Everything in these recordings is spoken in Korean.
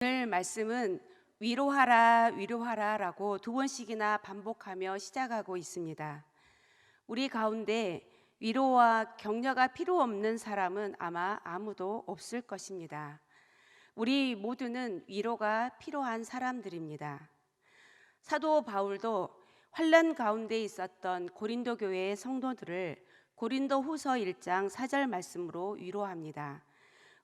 오늘 말씀은 위로하라, 위로하라라고 두 번씩이나 반복하며 시작하고 있습니다. 우리 가운데 위로와 격려가 필요 없는 사람은 아마 아무도 없을 것입니다. 우리 모두는 위로가 필요한 사람들입니다. 사도 바울도 환난 가운데 있었던 고린도 교회의 성도들을 고린도후서 1장 4절 말씀으로 위로합니다.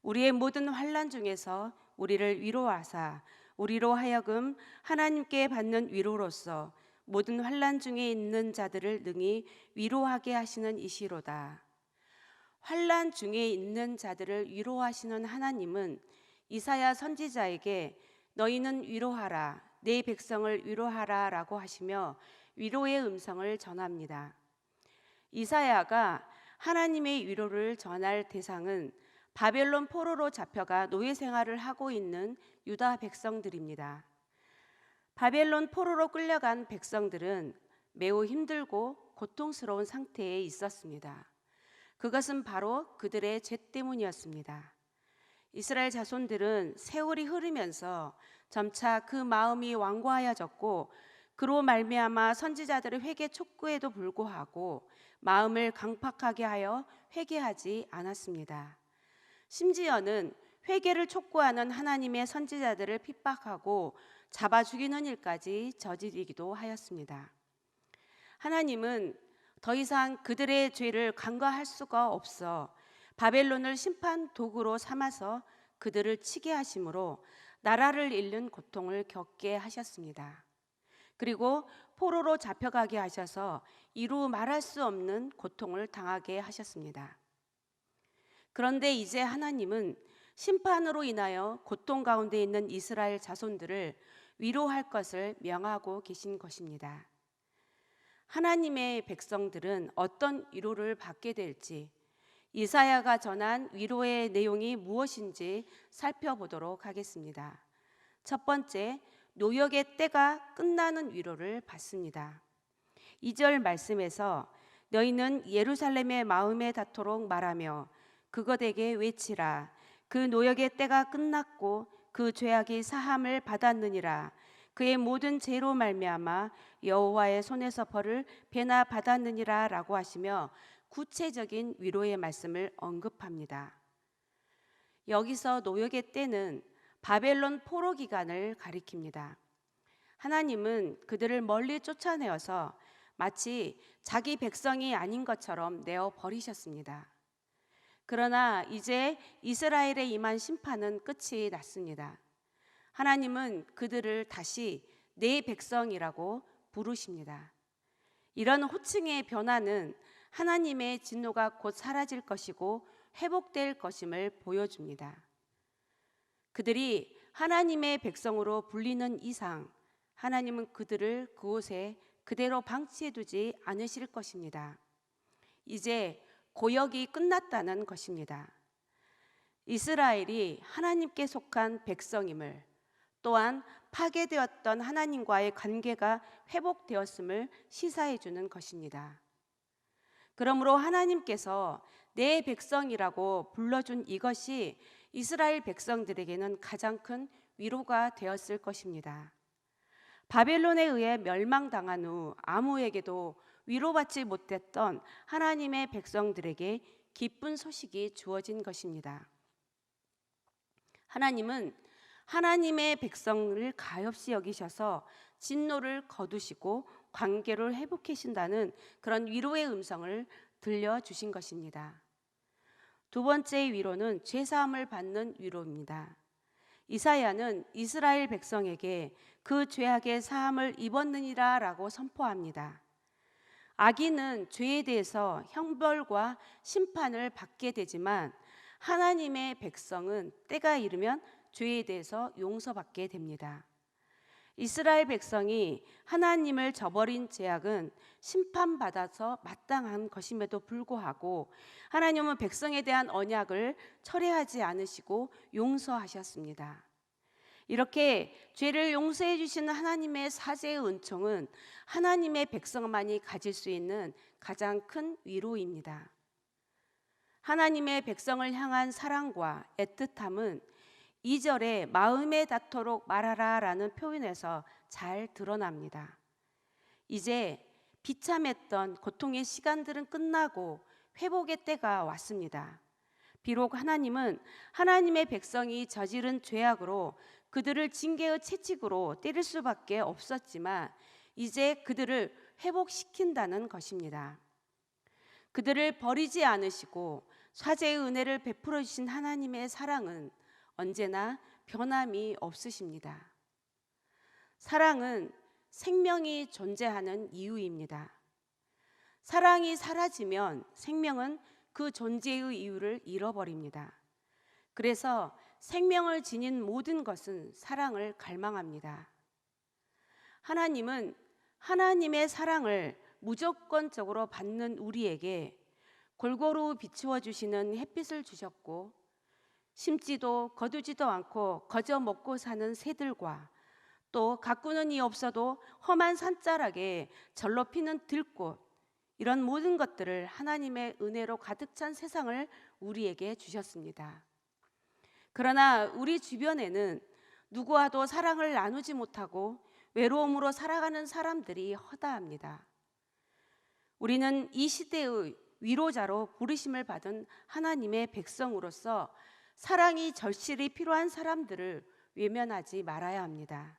우리의 모든 환난 중에서 우리를 위로하사 우리로 하여금 하나님께 받는 위로로서 모든 환난 중에 있는 자들을 능히 위로하게 하시는 이시로다. 환난 중에 있는 자들을 위로하시는 하나님은 이사야 선지자에게 너희는 위로하라, 내 백성을 위로하라 라고 하시며 위로의 음성을 전합니다. 이사야가 하나님의 위로를 전할 대상은 바벨론 포로로 잡혀가 노예 생활을 하고 있는 유다 백성들입니다. 바벨론 포로로 끌려간 백성들은 매우 힘들고 고통스러운 상태에 있었습니다. 그것은 바로 그들의 죄 때문이었습니다. 이스라엘 자손들은 세월이 흐르면서 점차 그 마음이 완고하여졌고 그로 말미암아 선지자들의 회개 촉구에도 불구하고 마음을 강팍하게 하여 회개하지 않았습니다. 심지어는 회개를 촉구하는 하나님의 선지자들을 핍박하고 잡아 죽이는 일까지 저지르기도 하였습니다. 하나님은 더 이상 그들의 죄를 간과할 수가 없어 바벨론을 심판 도구로 삼아서 그들을 치게 하심으로 나라를 잃는 고통을 겪게 하셨습니다. 그리고 포로로 잡혀가게 하셔서 이루 말할 수 없는 고통을 당하게 하셨습니다. 그런데 이제 하나님은 심판으로 인하여 고통 가운데 있는 이스라엘 자손들을 위로할 것을 명하고 계신 것입니다. 하나님의 백성들은 어떤 위로를 받게 될지, 이사야가 전한 위로의 내용이 무엇인지 살펴보도록 하겠습니다. 첫 번째, 노역의 때가 끝나는 위로를 받습니다. 2절 말씀에서 너희는 예루살렘의 마음에 닿도록 말하며 그것에게 외치라. 그 노역의 때가 끝났고 그 죄악이 사함을 받았느니라. 그의 모든 죄로 말미암아 여호와의 손에서 벌을 배나 받았느니라 라고 하시며 구체적인 위로의 말씀을 언급합니다. 여기서 노역의 때는 바벨론 포로 기간을 가리킵니다. 하나님은 그들을 멀리 쫓아내어서 마치 자기 백성이 아닌 것처럼 내어 버리셨습니다. 그러나 이제 이스라엘에 임한 심판은 끝이 났습니다. 하나님은 그들을 다시 내 백성이라고 부르십니다. 이런 호칭의 변화는 하나님의 진노가 곧 사라질 것이고 회복될 것임을 보여줍니다. 그들이 하나님의 백성으로 불리는 이상 하나님은 그들을 그곳에 그대로 방치해두지 않으실 것입니다. 이제 고역이 끝났다는 것입니다. 이스라엘이 하나님께 속한 백성임을, 또한 파괴되었던 하나님과의 관계가 회복되었음을 시사해 주는 것입니다. 그러므로 하나님께서 내 백성이라고 불러준 이것이 이스라엘 백성들에게는 가장 큰 위로가 되었을 것입니다. 바벨론에 의해 멸망당한 후 아무에게도 위로받지 못했던 하나님의 백성들에게 기쁜 소식이 주어진 것입니다. 하나님은 하나님의 백성을 가엾이 여기셔서 진노를 거두시고 관계를 회복하신다는 그런 위로의 음성을 들려주신 것입니다. 두 번째 위로는 죄사함을 받는 위로입니다. 이사야는 이스라엘 백성에게 그 죄악의 사함을 입었느니라 라고 선포합니다. 악인은 죄에 대해서 형벌과 심판을 받게 되지만 하나님의 백성은 때가 이르면 죄에 대해서 용서받게 됩니다. 이스라엘 백성이 하나님을 저버린 죄악은 심판받아서 마땅한 것임에도 불구하고 하나님은 백성에 대한 언약을 철회하지 않으시고 용서하셨습니다. 이렇게 죄를 용서해 주시는 하나님의 사죄의 은총은 하나님의 백성만이 가질 수 있는 가장 큰 위로입니다. 하나님의 백성을 향한 사랑과 애틋함은 2절에 마음에 닿도록 말하라라는 표현에서 잘 드러납니다. 이제 비참했던 고통의 시간들은 끝나고 회복의 때가 왔습니다. 비록 하나님은 하나님의 백성이 저지른 죄악으로 그들을 징계의 채찍으로 때릴 수밖에 없었지만 이제 그들을 회복시킨다는 것입니다. 그들을 버리지 않으시고 사죄의 은혜를 베풀어 주신 하나님의 사랑은 언제나 변함이 없으십니다. 사랑은 생명이 존재하는 이유입니다. 사랑이 사라지면 생명은 그 존재의 이유를 잃어버립니다. 그래서 생명을 지닌 모든 것은 사랑을 갈망합니다. 하나님은 하나님의 사랑을 무조건적으로 받는 우리에게 골고루 비추어 주시는 햇빛을 주셨고, 심지도 거두지도 않고 거저 먹고 사는 새들과 또 가꾸는 이 없어도 험한 산자락에 절로 피는 들꽃, 이런 모든 것들을 하나님의 은혜로 가득 찬 세상을 우리에게 주셨습니다. 그러나 우리 주변에는 누구와도 사랑을 나누지 못하고 외로움으로 살아가는 사람들이 허다합니다. 우리는 이 시대의 위로자로 부르심을 받은 하나님의 백성으로서 사랑이 절실히 필요한 사람들을 외면하지 말아야 합니다.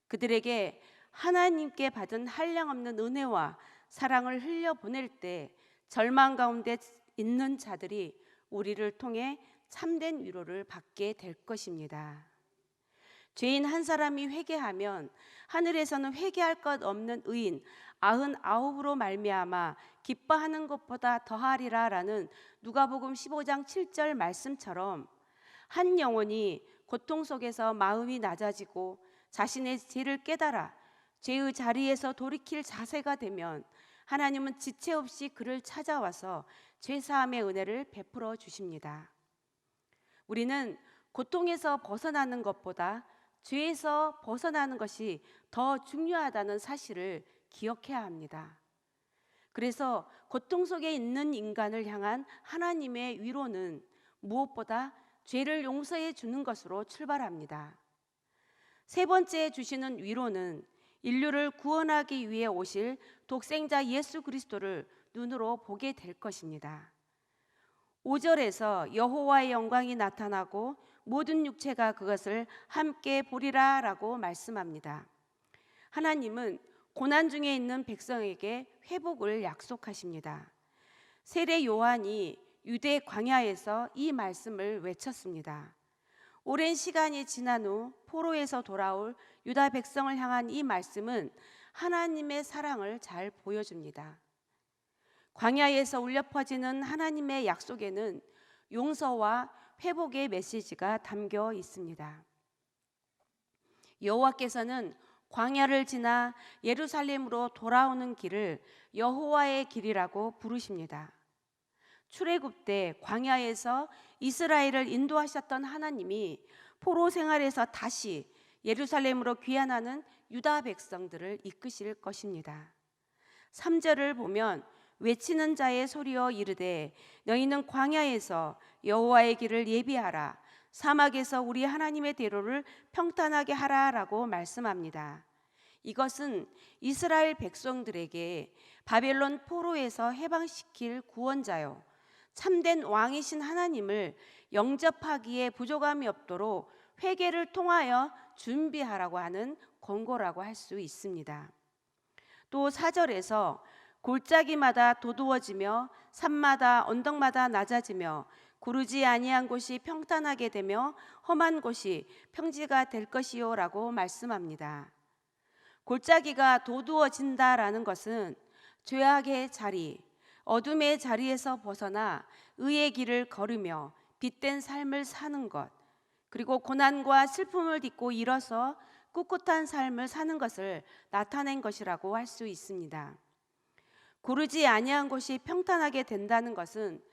그들에게 하나님께 받은 한량없는 은혜와 사랑을 흘려보낼 때 절망 가운데 있는 자들이 우리를 통해 참된 위로를 받게 될 것입니다. 죄인 한 사람이 회개하면 하늘에서는 회개할 것 없는 의인 99으로 말미암아 기뻐하는 것보다 더하리라라는 누가복음 15장 7절 말씀처럼 한 영혼이 고통 속에서 마음이 낮아지고 자신의 죄를 깨달아 죄의 자리에서 돌이킬 자세가 되면 하나님은 지체 없이 그를 찾아와서 죄사함의 은혜를 베풀어 주십니다. 우리는 고통에서 벗어나는 것보다 죄에서 벗어나는 것이 더 중요하다는 사실을 기억해야 합니다. 그래서 고통 속에 있는 인간을 향한 하나님의 위로는 무엇보다 죄를 용서해 주는 것으로 출발합니다. 세 번째 주시는 위로는 인류를 구원하기 위해 오실 독생자 예수 그리스도를 눈으로 보게 될 것입니다. 5절에서 여호와의 영광이 나타나고 모든 육체가 그것을 함께 보리라 라고 말씀합니다. 하나님은 고난 중에 있는 백성에게 회복을 약속하십니다. 세례 요한이 유대 광야에서 이 말씀을 외쳤습니다. 오랜 시간이 지난 후 포로에서 돌아올 유다 백성을 향한 이 말씀은 하나님의 사랑을 잘 보여줍니다. 광야에서 울려 퍼지는 하나님의 약속에는 용서와 회복의 메시지가 담겨 있습니다. 여호와께서는 광야를 지나 예루살렘으로 돌아오는 길을 여호와의 길이라고 부르십니다. 출애굽 때 광야에서 이스라엘을 인도하셨던 하나님이 포로 생활에서 다시 예루살렘으로 귀환하는 유다 백성들을 이끄실 것입니다. 3절을 보면 외치는 자의 소리여 이르되 너희는 광야에서 여호와의 길을 예비하라, 사막에서 우리 하나님의 대로를 평탄하게 하라라고 말씀합니다. 이것은 이스라엘 백성들에게 바벨론 포로에서 해방시킬 구원자요 참된 왕이신 하나님을 영접하기에 부족함이 없도록 회개를 통하여 준비하라고 하는 권고라고 할 수 있습니다. 또 4절에서 골짜기마다 도두어지며 산마다 언덕마다 낮아지며 구르지 아니한 곳이 평탄하게 되며 험한 곳이 평지가 될 것이요 라고 말씀합니다. 골짜기가 도두어진다라는 것은 죄악의 자리, 어둠의 자리에서 벗어나 의의 길을 걸으며 빛된 삶을 사는 것, 그리고 고난과 슬픔을 딛고 일어서 꿋꿋한 삶을 사는 것을 나타낸 것이라고 할 수 있습니다. 고르지 아니한 곳이 평탄하게 된다는 것은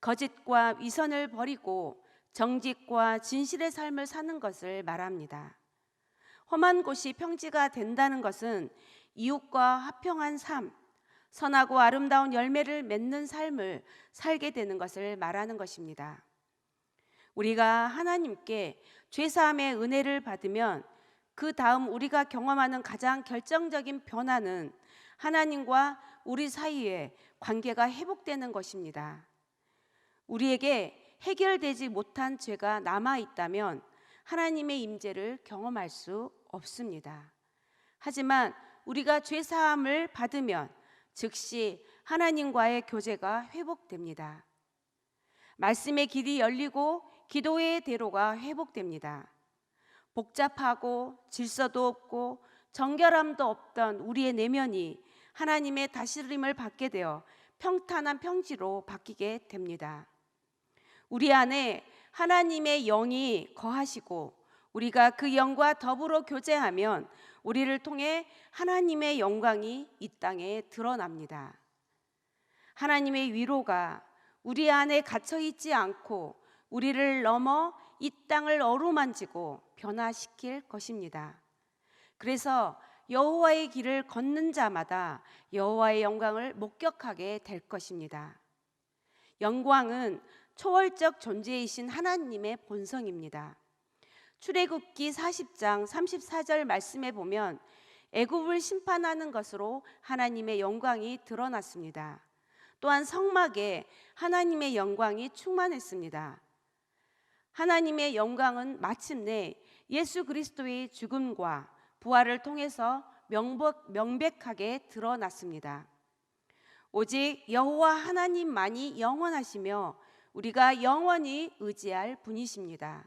거짓과 위선을 버리고 정직과 진실의 삶을 사는 것을 말합니다. 험한 곳이 평지가 된다는 것은 이웃과 화평한 삶, 선하고 아름다운 열매를 맺는 삶을 살게 되는 것을 말하는 것입니다. 우리가 하나님께 죄사함의 은혜를 받으면 그 다음 우리가 경험하는 가장 결정적인 변화는 하나님과 우리 사이의 관계가 회복되는 것입니다. 우리에게 해결되지 못한 죄가 남아 있다면 하나님의 임재를 경험할 수 없습니다. 하지만 우리가 죄 사함을 받으면 즉시 하나님과의 교제가 회복됩니다. 말씀의 길이 열리고 기도의 대로가 회복됩니다. 복잡하고 질서도 없고 정결함도 없던 우리의 내면이 하나님의 다스림을 받게 되어 평탄한 평지로 바뀌게 됩니다. 우리 안에 하나님의 영이 거하시고 우리가 그 영과 더불어 교제하면 우리를 통해 하나님의 영광이 이 땅에 드러납니다. 하나님의 위로가 우리 안에 갇혀 있지 않고 우리를 넘어 이 땅을 어루만지고 변화시킬 것입니다. 그래서 여호와의 길을 걷는 자마다 여호와의 영광을 목격하게 될 것입니다. 영광은 초월적 존재이신 하나님의 본성입니다. 출애굽기 40장 34절 말씀에 보면 애굽을 심판하는 것으로 하나님의 영광이 드러났습니다. 또한 성막에 하나님의 영광이 충만했습니다. 하나님의 영광은 마침내 예수 그리스도의 죽음과 부활을 통해서 명백하게 드러났습니다. 오직 여호와 하나님만이 영원하시며 우리가 영원히 의지할 분이십니다.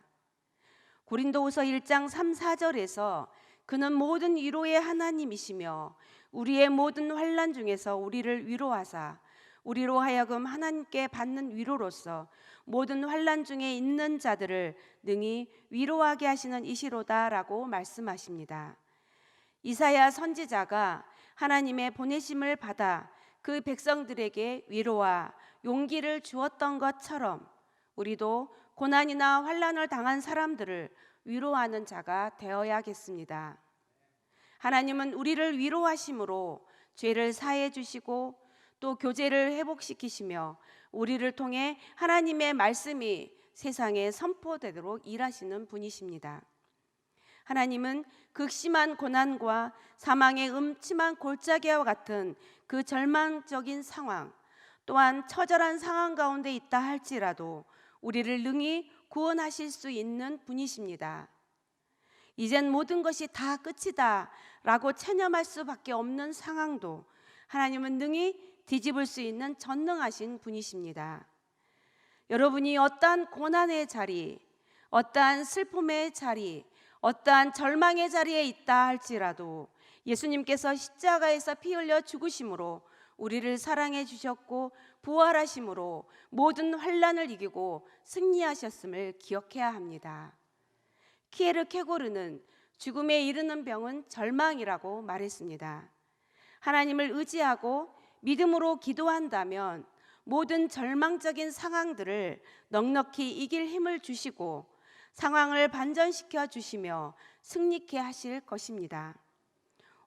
고린도후서 1장 3, 4절에서 그는 모든 위로의 하나님이시며 우리의 모든 환난 중에서 우리를 위로하사 우리로 하여금 하나님께 받는 위로로서 모든 환난 중에 있는 자들을 능히 위로하게 하시는 이시로다라고 말씀하십니다. 이사야 선지자가 하나님의 보내심을 받아 그 백성들에게 위로와 용기를 주었던 것처럼 우리도 고난이나 환난을 당한 사람들을 위로하는 자가 되어야겠습니다. 하나님은 우리를 위로하심으로 죄를 사해 주시고 또 교제를 회복시키시며 우리를 통해 하나님의 말씀이 세상에 선포되도록 일하시는 분이십니다. 하나님은 극심한 고난과 사망의 음침한 골짜기와 같은 그 절망적인 상황, 또한 처절한 상황 가운데 있다 할지라도 우리를 능히 구원하실 수 있는 분이십니다. 이젠 모든 것이 다 끝이다 라고 체념할 수밖에 없는 상황도 하나님은 능히 뒤집을 수 있는 전능하신 분이십니다. 여러분이 어떠한 고난의 자리, 어떠한 슬픔의 자리, 어떠한 절망의 자리에 있다 할지라도 예수님께서 십자가에서 피 흘려 죽으심으로 우리를 사랑해 주셨고 부활하심으로 모든 환난을 이기고 승리하셨음을 기억해야 합니다. 키에르케고르는 죽음에 이르는 병은 절망이라고 말했습니다. 하나님을 의지하고 믿음으로 기도한다면 모든 절망적인 상황들을 넉넉히 이길 힘을 주시고 상황을 반전시켜 주시며 승리케 하실 것입니다.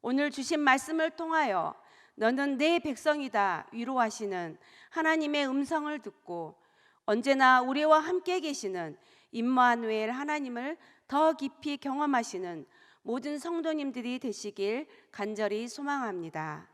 오늘 주신 말씀을 통하여 너는 내 백성이다 위로하시는 하나님의 음성을 듣고 언제나 우리와 함께 계시는 임마누엘 하나님을 더 깊이 경험하시는 모든 성도님들이 되시길 간절히 소망합니다.